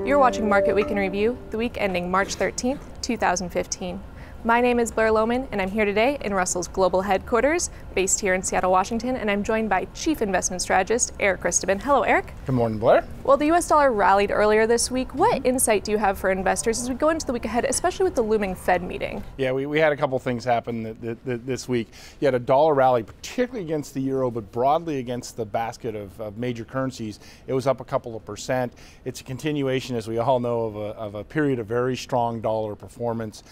You're watching Market Week in Review, the week ending March 13th, 2015. My name is Blair Lowman, and I'm here today in Russell's global headquarters, based here in Seattle, Washington, and I'm joined by Chief Investment Strategist Erik Ristuben. Hello, Erik. Good morning, Blair. Well, the U.S. dollar rallied earlier this week. What insight do you have for investors as we go into the week ahead, especially with the looming Fed meeting? Yeah, we had a couple things happen this week. You had a dollar rally, particularly against the euro, but broadly against the basket of major currencies. It was up a couple of percent. It's a continuation, as we all know, of a period of very strong dollar performance.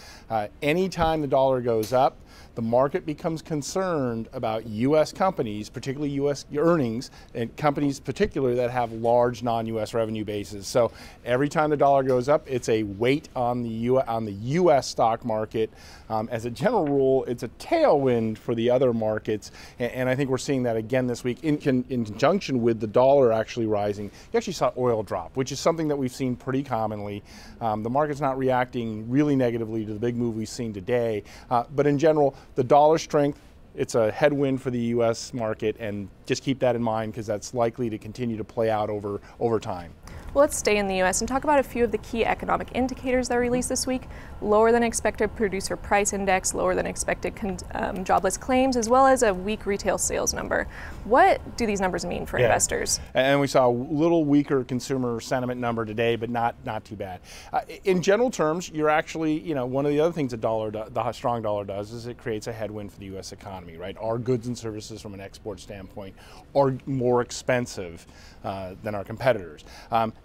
Anytime the dollar goes up, the market becomes concerned about U.S. companies, particularly U.S. earnings, and companies particularly that have large non-U.S. revenue bases. So every time the dollar goes up, it's a weight on the U.S. stock market. As a general rule, it's a tailwind for the other markets, and I think we're seeing that again this week in conjunction with the dollar actually rising. You actually saw oil drop, which is something that we've seen pretty commonly. The market's not reacting really negatively to the big move we've seen today, but in general, the dollar strength, it's a headwind for the U.S. market, and just keep that in mind because that's likely to continue to play out over time. Well, let's stay in the U.S. and talk about a few of the key economic indicators that were released this week. Lower than expected producer price index, lower than expected jobless claims, as well as a weak retail sales number. What do these numbers mean for investors? And we saw a little weaker consumer sentiment number today, but not too bad. In general terms, you're actually, one of the other things the strong dollar does is it creates a headwind for the U.S. economy, right? Our goods and services from an export standpoint are more expensive than our competitors.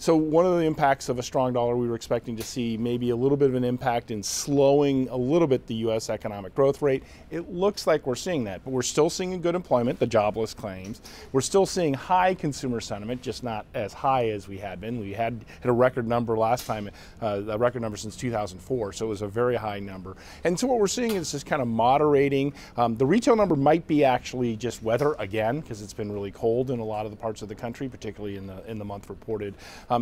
So one of the impacts of a strong dollar, we were expecting to see maybe a little bit of an impact in slowing a little bit the U.S. economic growth rate. It looks like we're seeing that, but we're still seeing good employment, the jobless claims. We're still seeing high consumer sentiment, just not as high as we had been. We had hit a record number last time, a record number since 2004, so it was a very high number. And so what we're seeing is just kind of moderating. The retail number might be actually just weather again, because it's been really cold in a lot of the parts of the country, particularly in the month reported.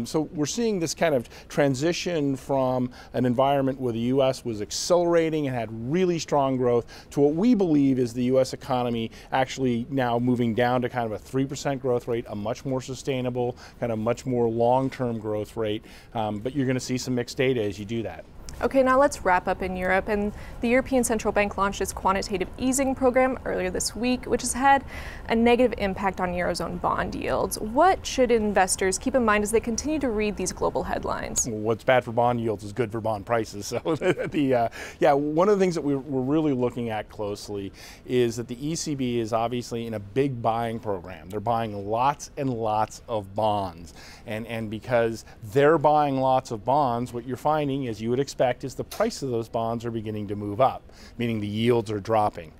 So we're seeing this kind of transition from an environment where the U.S. was accelerating and had really strong growth to what we believe is the U.S. economy actually now moving down to kind of a 3% growth rate, a much more sustainable, kind of much more long-term growth rate. But you're going to see some mixed data as you do that. Okay, now let's wrap up in Europe. And the European Central Bank launched its quantitative easing program earlier this week, which has had a negative impact on eurozone bond yields. What should investors keep in mind as they continue to read these global headlines? Well, what's bad for bond yields is good for bond prices. So one of the things that we're really looking at closely is that the ECB is obviously in a big buying program. They're buying lots and lots of bonds. And because they're buying lots of bonds, what you're finding, as you would expect, is the price of those bonds are beginning to move up, meaning the yields are dropping.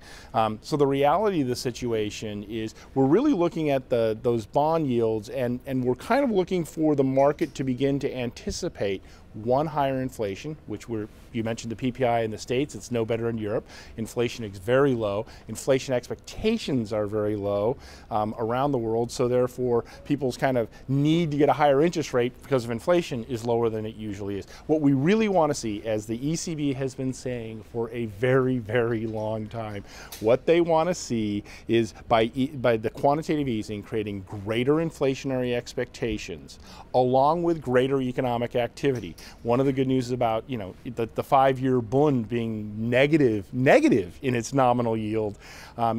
So the reality of the situation is we're really looking at those bond yields, and we're kind of looking for the market to begin to anticipate one, higher inflation, which you mentioned the PPI in the States, it's no better in Europe. Inflation is very low. Inflation expectations are very low around the world, so therefore people's kind of need to get a higher interest rate because of inflation is lower than it usually is. What we really want to see, as the ECB has been saying for a very, very long time, what they want to see is by the quantitative easing creating greater inflationary expectations along with greater economic activity. One of the good news is about the 5-year Bund being negative in its nominal yield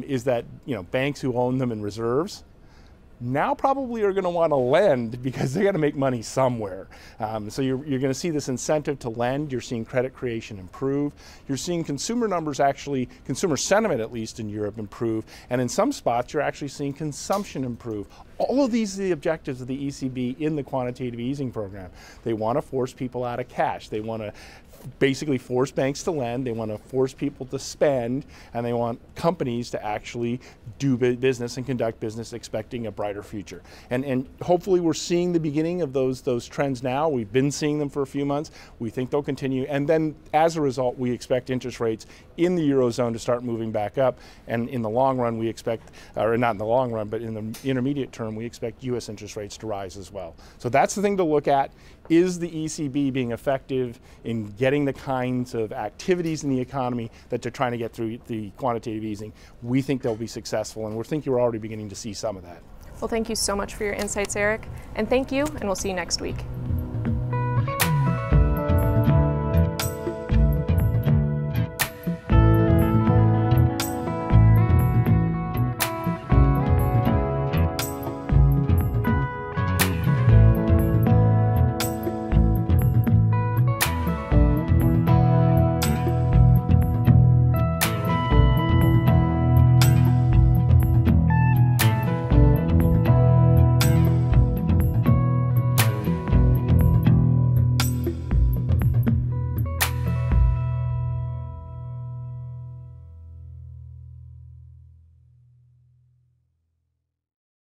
is that banks who own them in reserves now probably are going to want to lend because they got to make money somewhere. So you're going to see this incentive to lend. You're seeing credit creation improve. You're seeing consumer numbers actually, consumer sentiment at least in Europe improve. And in some spots, you're actually seeing consumption improve. All of these are the objectives of the ECB in the quantitative easing program. They want to force people out of cash. They want to basically force banks to lend, they want to force people to spend, and they want companies to actually do business and conduct business expecting a brighter future. And hopefully we're seeing the beginning of those trends now. We've been seeing them for a few months. We think they'll continue. And then as a result, we expect interest rates in the eurozone to start moving back up. And in the long run, we expect, or not in the long run, but in the intermediate term, we expect U.S. interest rates to rise as well. So that's the thing to look at. Is the ECB being effective in getting the kinds of activities in the economy that they're trying to get through the quantitative easing? We think they'll be successful, and we think you're already beginning to see some of that. Well, thank you so much for your insights, Erik. And thank you, and we'll see you next week.